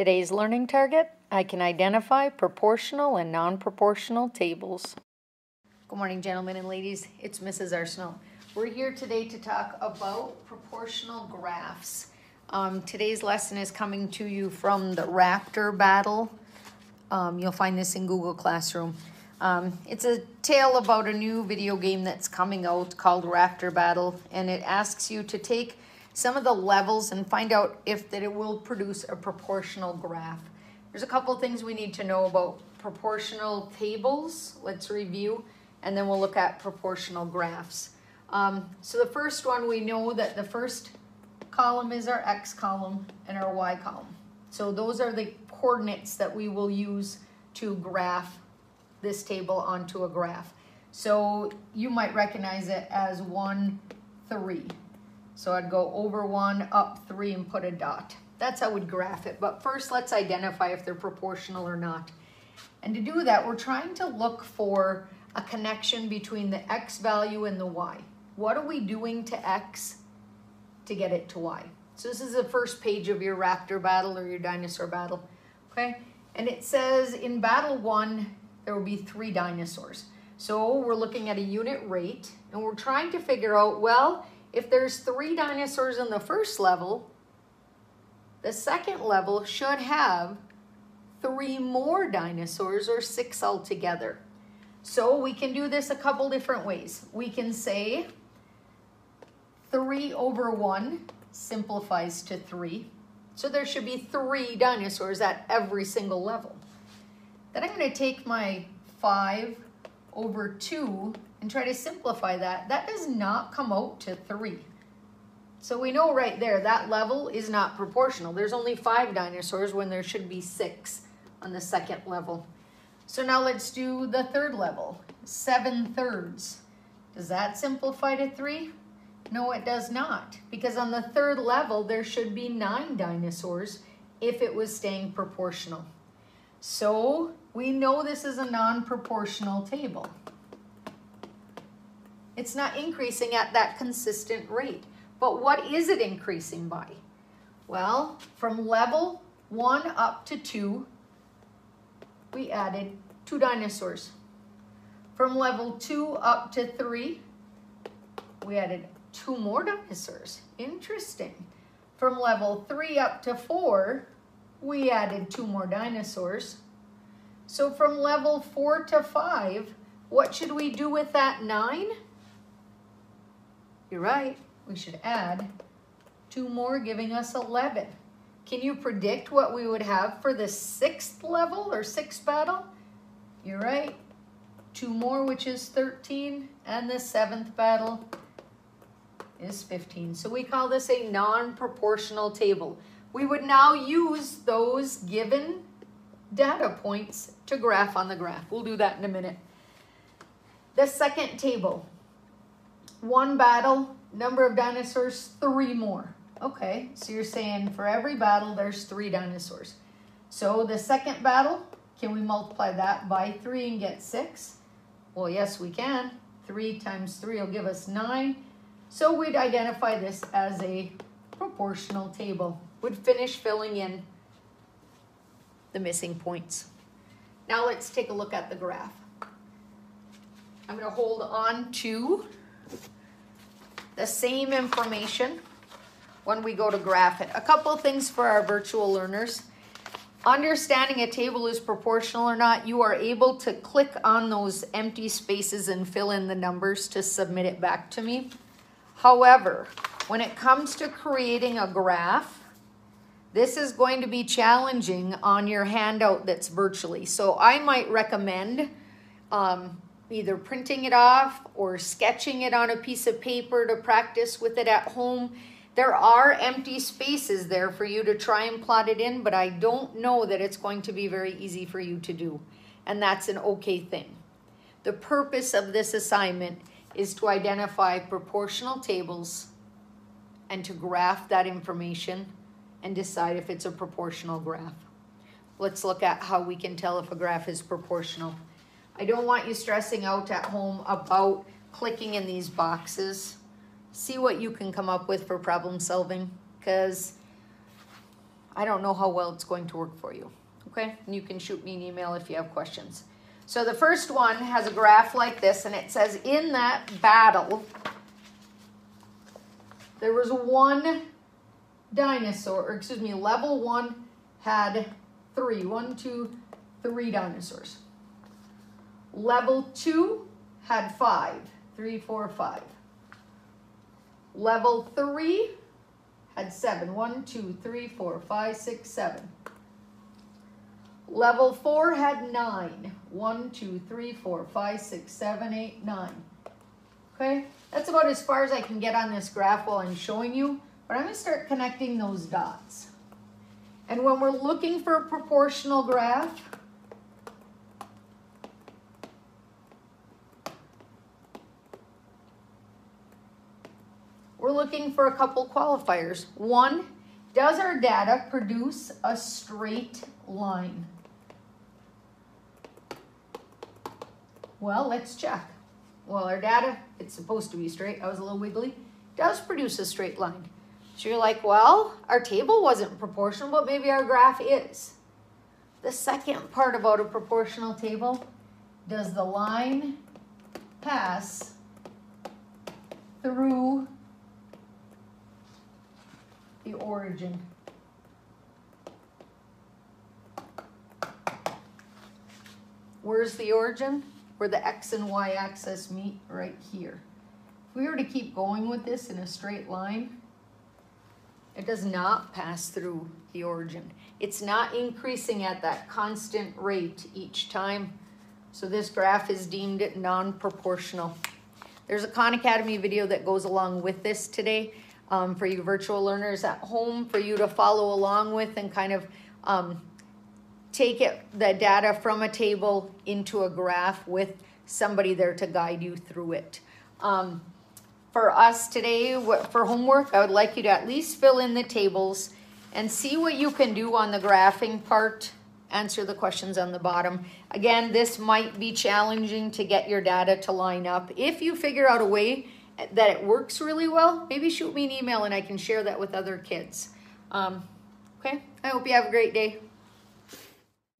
Today's learning target, I can identify proportional and non-proportional tables. Good morning, gentlemen and ladies. It's Mrs. Arsenault. We're here today to talk about proportional graphs. Today's lesson is coming to you from the Raptor Battle. You'll find this in Google Classroom. It's a tale about a new video game that's coming out called Raptor Battle, and it asks you to take some of the levels and find out if that it will produce a proportional graph. There's a couple of things we need to know about proportional tables. Let's review, and then we'll look at proportional graphs. So the first one, we know that the first column is our X column and our Y column. So those are the coordinates that we will use to graph this table onto a graph. So you might recognize it as 1, 3. So I'd go over 1, up 3, and put a dot. That's how we'd graph it. But first, let's identify if they're proportional or not. And to do that, we're trying to look for a connection between the X value and the Y. What are we doing to X to get it to Y? So this is the first page of your Raptor Battle or your Dinosaur Battle, okay? And it says in Battle 1, there will be 3 dinosaurs. So we're looking at a unit rate, and we're trying to figure out, well, if there's 3 dinosaurs in the first level, the second level should have 3 more dinosaurs, or 6 altogether. So we can do this a couple different ways. We can say 3 over 1 simplifies to 3. So there should be 3 dinosaurs at every single level. Then I'm going to take my 5 over 2 and try to simplify that. That does not come out to 3. So we know right there that level is not proportional. There's only 5 dinosaurs when there should be 6 on the second level. So now let's do the third level, 7/3. Does that simplify to 3? No, it does not, because on the third level there should be 9 dinosaurs if it was staying proportional. So we know this is a non-proportional table. It's not increasing at that consistent rate. But what is it increasing by? Well, from level 1 up to 2, we added 2 dinosaurs. From level 2 up to 3, we added 2 more dinosaurs. Interesting. From level 3 up to 4, we added 2 more dinosaurs. So from level 4 to 5, what should we do with that 9? You're right, we should add 2 more, giving us 11. Can you predict what we would have for the 6th level or 6th battle? You're right, 2 more, which is 13, and the 7th battle is 15. So we call this a non-proportional table. We would now use those given data points to graph on the graph. We'll do that in a minute. The second table, 1 battle, number of dinosaurs, 3 more. Okay, so you're saying for every battle there's 3 dinosaurs. So the second battle, can we multiply that by 3 and get 6? Well, yes, we can. 3 times 3 will give us 9. So we'd identify this as a proportional table. We'd finish filling in the missing points. Now let's take a look at the graph. I'm going to hold on to the same information when we go to graph it. A couple of things for our virtual learners. Understanding a table is proportional or not, you are able to click on those empty spaces and fill in the numbers to submit it back to me. However, when it comes to creating a graph, this is going to be challenging on your handout that's virtually. So I might recommend either printing it off or sketching it on a piece of paper to practice with it at home. There are empty spaces there for you to try and plot it in, but I don't know that it's going to be very easy for you to do. And that's an okay thing. The purpose of this assignment is to identify proportional tables and to graph that information and decide if it's a proportional graph. Let's look at how we can tell if a graph is proportional. I don't want you stressing out at home about clicking in these boxes. See what you can come up with for problem solving, because I don't know how well it's going to work for you. Okay, and you can shoot me an email if you have questions. So the first one has a graph like this, and it says in that battle, there was one dinosaur, or excuse me, level 1 had 3 dinosaurs. Level 2 had 5, 3, 4, 5. Level 3 had 7, 1, 2, 3, 4, 5, 6, 7. Level 4 had 9, 1, 2, 3, 4, 5, 6, 7, 8, 9. Okay, that's about as far as I can get on this graph while I'm showing you, but I'm going to start connecting those dots. And when we're looking for a proportional graph, we're looking for a couple qualifiers. One, does our data produce a straight line? Well, let's check. Well, our data, it's supposed to be straight. I was a little wiggly. Does produce a straight line. So you're like, well, our table wasn't proportional, but maybe our graph is. The second part about a proportional table, does the line pass through the origin? Where's the origin? Where the x and y axis meet, right here. If we were to keep going with this in a straight line, it does not pass through the origin. It's not increasing at that constant rate each time. So this graph is deemed non-proportional. There's a Khan Academy video that goes along with this today for you virtual learners at home, for you to follow along with and kind of take the data from a table into a graph with somebody there to guide you through it. For us today, for homework, I would like you to at least fill in the tables and see what you can do on the graphing part. Answer the questions on the bottom. Again, this might be challenging to get your data to line up. If you figure out a way that it works really well, maybe shoot me an email and I can share that with other kids. Okay, I hope you have a great day.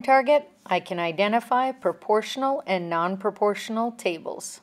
Target, I can identify proportional and non-proportional tables.